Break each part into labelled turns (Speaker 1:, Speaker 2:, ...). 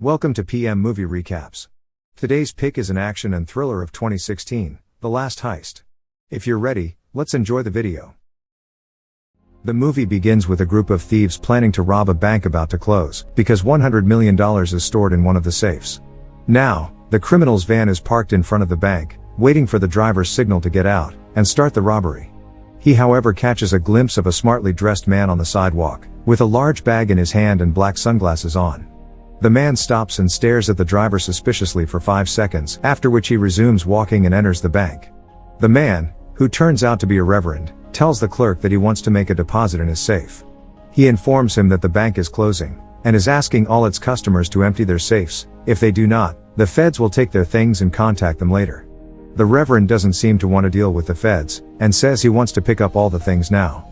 Speaker 1: Welcome to PM Movie Recaps. Today's pick is an action and thriller of 2016, The Last Heist. If you're ready, let's enjoy the video. The movie begins with a group of thieves planning to rob a bank about to close, because $100 million is stored in one of the safes. Now, the criminal's van is parked in front of the bank, waiting for the driver's signal to get out and start the robbery. He however catches a glimpse of a smartly dressed man on the sidewalk, with a large bag in his hand and black sunglasses on. The man stops and stares at the driver suspiciously for 5 seconds, after which he resumes walking and enters the bank. The man, who turns out to be a reverend, tells the clerk that he wants to make a deposit in his safe. He informs him that the bank is closing, and is asking all its customers to empty their safes. If they do not, the feds will take their things and contact them later. The reverend doesn't seem to want to deal with the feds, and says he wants to pick up all the things now.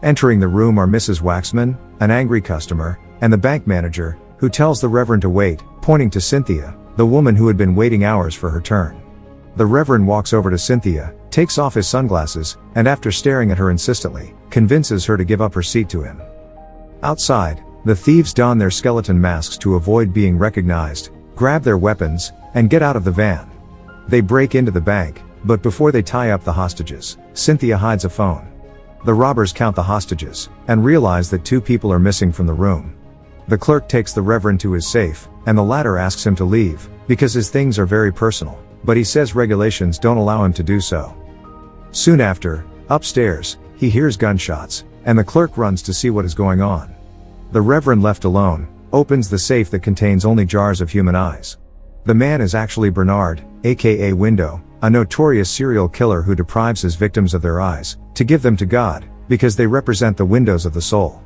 Speaker 1: Entering the room are Mrs. Waxman, an angry customer, and the bank manager, who tells the reverend to wait, pointing to Cynthia, the woman who had been waiting hours for her turn. The reverend walks over to Cynthia, takes off his sunglasses, and after staring at her insistently, convinces her to give up her seat to him. Outside, the thieves don their skeleton masks to avoid being recognized, grab their weapons, and get out of the van. They break into the bank, but before they tie up the hostages, Cynthia hides a phone. The robbers count the hostages, and realize that 2 people are missing from the room. The clerk takes the reverend to his safe, and the latter asks him to leave, because his things are very personal, but he says regulations don't allow him to do so. Soon after, upstairs, he hears gunshots, and the clerk runs to see what is going on. The reverend, left alone, opens the safe that contains only jars of human eyes. The man is actually Bernard, aka Window, a notorious serial killer who deprives his victims of their eyes, to give them to God, because they represent the windows of the soul.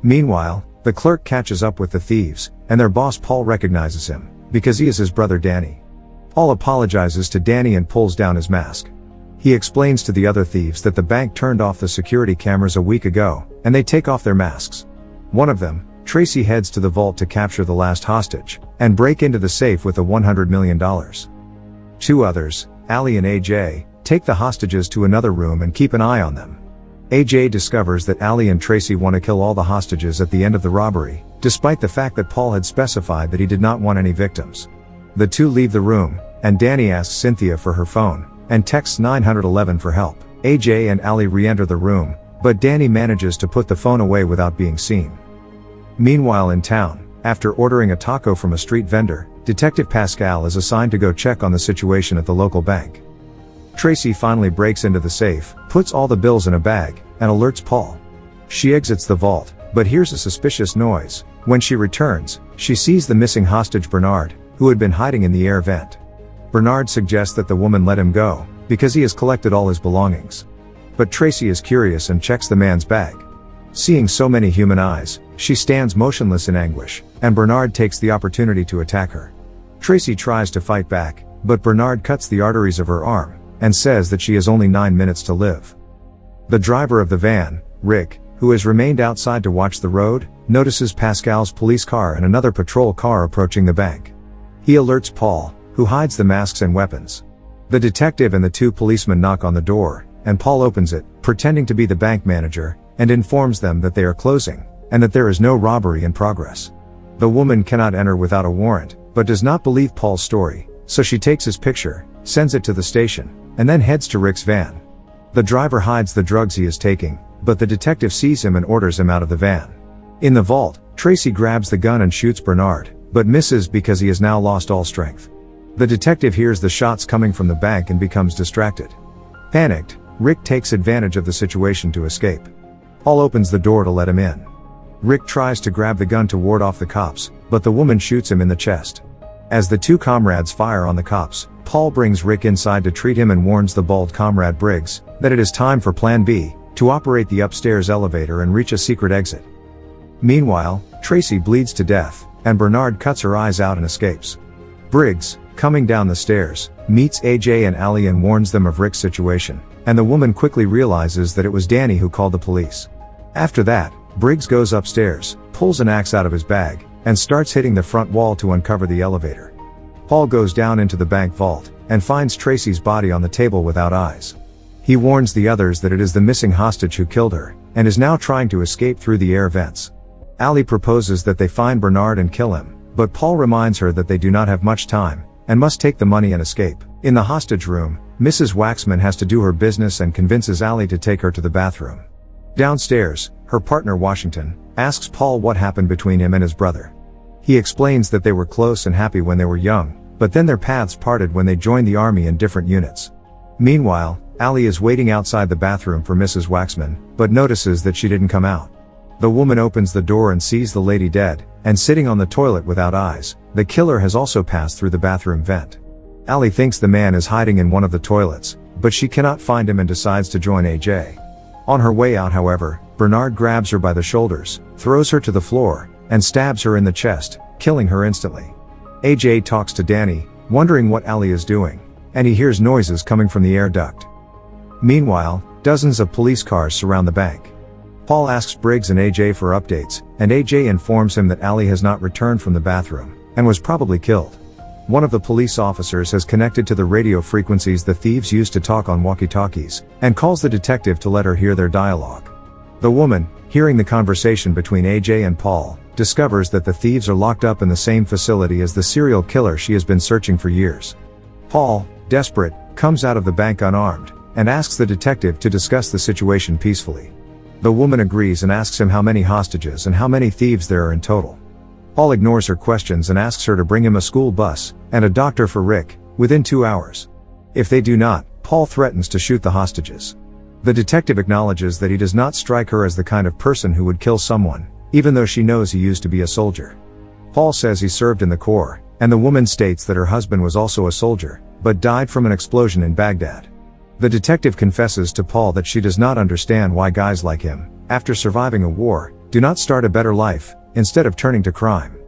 Speaker 1: Meanwhile, the clerk catches up with the thieves, and their boss Paul recognizes him, because he is his brother Danny. Paul apologizes to Danny and pulls down his mask. He explains to the other thieves that the bank turned off the security cameras a week ago, and they take off their masks. One of them, Tracy, heads to the vault to capture the last hostage, and break into the safe with the $100 million. 2 others, Ali and AJ, take the hostages to another room and keep an eye on them. AJ discovers that Ali and Tracy want to kill all the hostages at the end of the robbery, despite the fact that Paul had specified that he did not want any victims. The 2 leave the room, and Danny asks Cynthia for her phone, and texts 911 for help. AJ and Ali re-enter the room, but Danny manages to put the phone away without being seen. Meanwhile in town, after ordering a taco from a street vendor, Detective Pascal is assigned to go check on the situation at the local bank. Tracy finally breaks into the safe, puts all the bills in a bag, and alerts Paul. She exits the vault, but hears a suspicious noise. When she returns, she sees the missing hostage Bernard, who had been hiding in the air vent. Bernard suggests that the woman let him go, because he has collected all his belongings. But Tracy is curious and checks the man's bag. Seeing so many human eyes, she stands motionless in anguish, and Bernard takes the opportunity to attack her. Tracy tries to fight back, but Bernard cuts the arteries of her arm, and says that she has only 9 minutes to live. The driver of the van, Rick, who has remained outside to watch the road, notices Pascal's police car and another patrol car approaching the bank. He alerts Paul, who hides the masks and weapons. The detective and the 2 policemen knock on the door, and Paul opens it, pretending to be the bank manager, and informs them that they are closing, and that there is no robbery in progress. The woman cannot enter without a warrant, but does not believe Paul's story, so she takes his picture, sends it to the station, and then heads to Rick's van. The driver hides the drugs he is taking, but the detective sees him and orders him out of the van. In the vault, Tracy grabs the gun and shoots Bernard, but misses because he has now lost all strength. The detective hears the shots coming from the bank and becomes distracted. Panicked, Rick takes advantage of the situation to escape. Paul opens the door to let him in. Rick tries to grab the gun to ward off the cops, but the woman shoots him in the chest. As the 2 comrades fire on the cops, Paul brings Rick inside to treat him and warns the bald comrade Briggs that it is time for Plan B, to operate the upstairs elevator and reach a secret exit. Meanwhile, Tracy bleeds to death, and Bernard cuts her eyes out and escapes. Briggs, coming down the stairs, meets AJ and Ali and warns them of Rick's situation, and the woman quickly realizes that it was Danny who called the police. After that, Briggs goes upstairs, pulls an axe out of his bag, and starts hitting the front wall to uncover the elevator. Paul goes down into the bank vault, and finds Tracy's body on the table without eyes. He warns the others that it is the missing hostage who killed her, and is now trying to escape through the air vents. Ali proposes that they find Bernard and kill him, But Paul reminds her that they do not have much time, and must take the money and escape. In the hostage room, Mrs. Waxman has to do her business and convinces Allie to take her to the bathroom. Downstairs, her partner Washington asks Paul what happened between him and his brother. He explains that they were close and happy when they were young, but then their paths parted when they joined the army in different units. Meanwhile, Allie is waiting outside the bathroom for Mrs. Waxman, but notices that she didn't come out. The woman opens the door and sees the lady dead, and sitting on the toilet without eyes. The killer has also passed through the bathroom vent. Allie thinks the man is hiding in one of the toilets, but she cannot find him and decides to join AJ. On her way out, however, Bernard grabs her by the shoulders, throws her to the floor, and stabs her in the chest, killing her instantly. AJ talks to Danny, wondering what Allie is doing, and he hears noises coming from the air duct. Meanwhile, dozens of police cars surround the bank. Paul asks Briggs and AJ for updates, and AJ informs him that Allie has not returned from the bathroom, and was probably killed. One of the police officers has connected to the radio frequencies the thieves used to talk on walkie-talkies, and calls the detective to let her hear their dialogue. The woman, hearing the conversation between AJ and Paul, discovers that the thieves are locked up in the same facility as the serial killer she has been searching for years. Paul, desperate, comes out of the bank unarmed, and asks the detective to discuss the situation peacefully. The woman agrees and asks him how many hostages and how many thieves there are in total. Paul ignores her questions and asks her to bring him a school bus and a doctor for Rick within 2 hours. If they do not, Paul threatens to shoot the hostages. The detective acknowledges that he does not strike her as the kind of person who would kill someone, even though she knows he used to be a soldier. Paul says he served in the Corps, and the woman states that her husband was also a soldier, but died from an explosion in Baghdad. The detective confesses to Paul that she does not understand why guys like him, after surviving a war, do not start a better life, instead of turning to crime.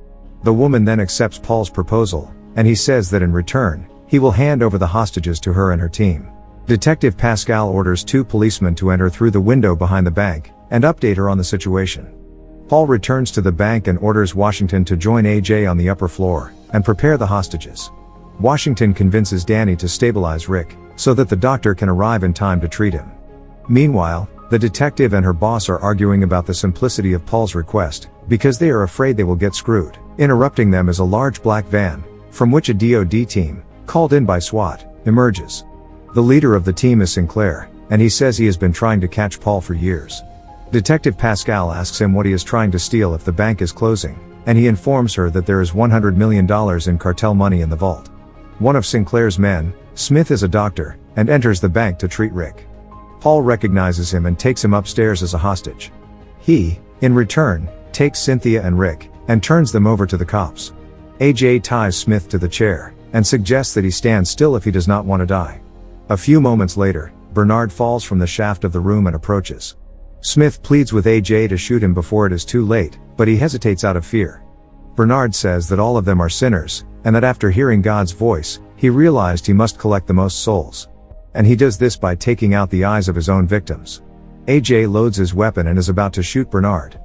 Speaker 1: The woman then accepts Paul's proposal, and he says that in return, he will hand over the hostages to her and her team. Detective Pascal orders 2 policemen to enter through the window behind the bank, and update her on the situation. Paul returns to the bank and orders Washington to join AJ on the upper floor, and prepare the hostages. Washington convinces Danny to stabilize Rick, so that the doctor can arrive in time to treat him. Meanwhile, the detective and her boss are arguing about the simplicity of Paul's request, because they are afraid they will get screwed. Interrupting them is a large black van, from which a DoD team, called in by SWAT, emerges. The leader of the team is Sinclair, and he says he has been trying to catch Paul for years. Detective Pascal asks him what he is trying to steal if the bank is closing, and he informs her that there is $100 million in cartel money in the vault. One of Sinclair's men, Smith, is a doctor, and enters the bank to treat Rick. Paul recognizes him and takes him upstairs as a hostage. He, in return, takes Cynthia and Rick, and turns them over to the cops. AJ ties Smith to the chair, and suggests that he stand still if he does not want to die. A few moments later, Bernard falls from the shaft of the room and approaches. Smith pleads with AJ to shoot him before it is too late, but he hesitates out of fear. Bernard says that all of them are sinners, and that after hearing God's voice, he realized he must collect the most souls. And he does this by taking out the eyes of his own victims. AJ loads his weapon and is about to shoot Bernard.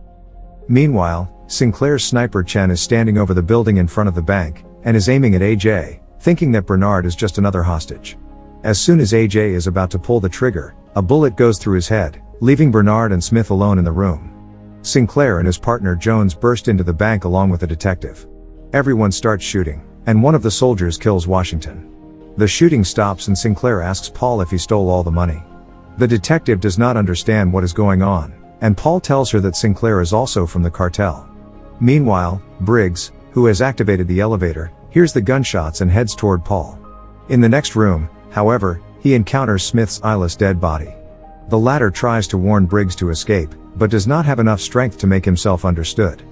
Speaker 1: Meanwhile, Sinclair's sniper Chen is standing over the building in front of the bank, and is aiming at AJ, thinking that Bernard is just another hostage. As soon as AJ is about to pull the trigger, a bullet goes through his head, leaving Bernard and Smith alone in the room. Sinclair and his partner Jones burst into the bank along with the detective. Everyone starts shooting, and one of the soldiers kills Washington. The shooting stops and Sinclair asks Paul if he stole all the money. The detective does not understand what is going on, and Paul tells her that Sinclair is also from the cartel. Meanwhile, Briggs, who has activated the elevator, hears the gunshots and heads toward Paul. In the next room, however, he encounters Smith's eyeless dead body. The latter tries to warn Briggs to escape, but does not have enough strength to make himself understood.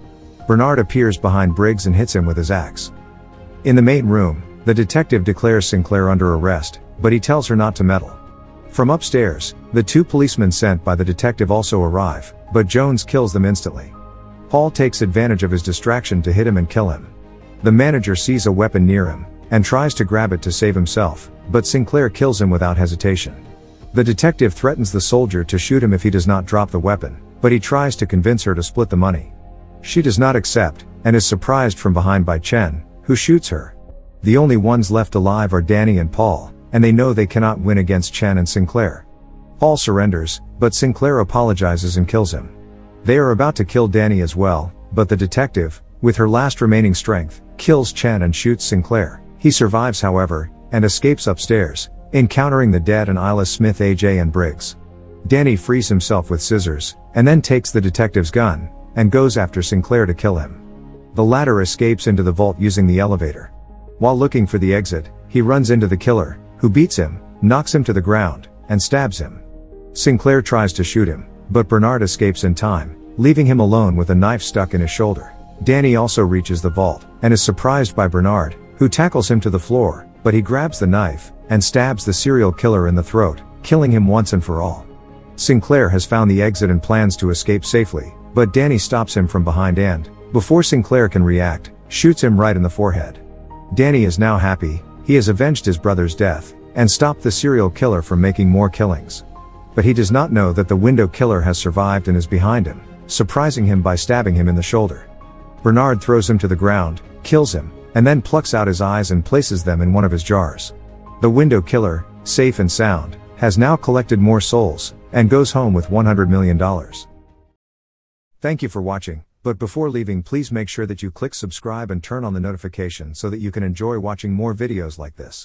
Speaker 1: Bernard appears behind Briggs and hits him with his axe. In the main room, the detective declares Sinclair under arrest, but he tells her not to meddle. From upstairs, the 2 policemen sent by the detective also arrive, but Jones kills them instantly. Paul takes advantage of his distraction to hit him and kill him. The manager sees a weapon near him, and tries to grab it to save himself, but Sinclair kills him without hesitation. The detective threatens the soldier to shoot him if he does not drop the weapon, but he tries to convince her to split the money. She does not accept, and is surprised from behind by Chen, who shoots her. The only ones left alive are Danny and Paul, and they know they cannot win against Chen and Sinclair. Paul surrenders, but Sinclair apologizes and kills him. They are about to kill Danny as well, but the detective, with her last remaining strength, kills Chen and shoots Sinclair. He survives however, and escapes upstairs, encountering the dead and eyeless Smith, AJ and Briggs. Danny frees himself with scissors, and then takes the detective's gun, and goes after Sinclair to kill him. The latter escapes into the vault using the elevator. While looking for the exit, he runs into the killer, who beats him, knocks him to the ground, and stabs him. Sinclair tries to shoot him, but Bernard escapes in time, leaving him alone with a knife stuck in his shoulder. Danny also reaches the vault, and is surprised by Bernard, who tackles him to the floor, but he grabs the knife, and stabs the serial killer in the throat, killing him once and for all. Sinclair has found the exit and plans to escape safely, but Danny stops him from behind and, before Sinclair can react, shoots him right in the forehead. Danny is now happy, he has avenged his brother's death, and stopped the serial killer from making more killings. But he does not know that the window killer has survived and is behind him, surprising him by stabbing him in the shoulder. Bernard throws him to the ground, kills him, and then plucks out his eyes and places them in one of his jars. The window killer, safe and sound, has now collected more souls, and goes home with $100 million. Thank you for watching, but before leaving please make sure that you click subscribe and turn on the notification so that you can enjoy watching more videos like this.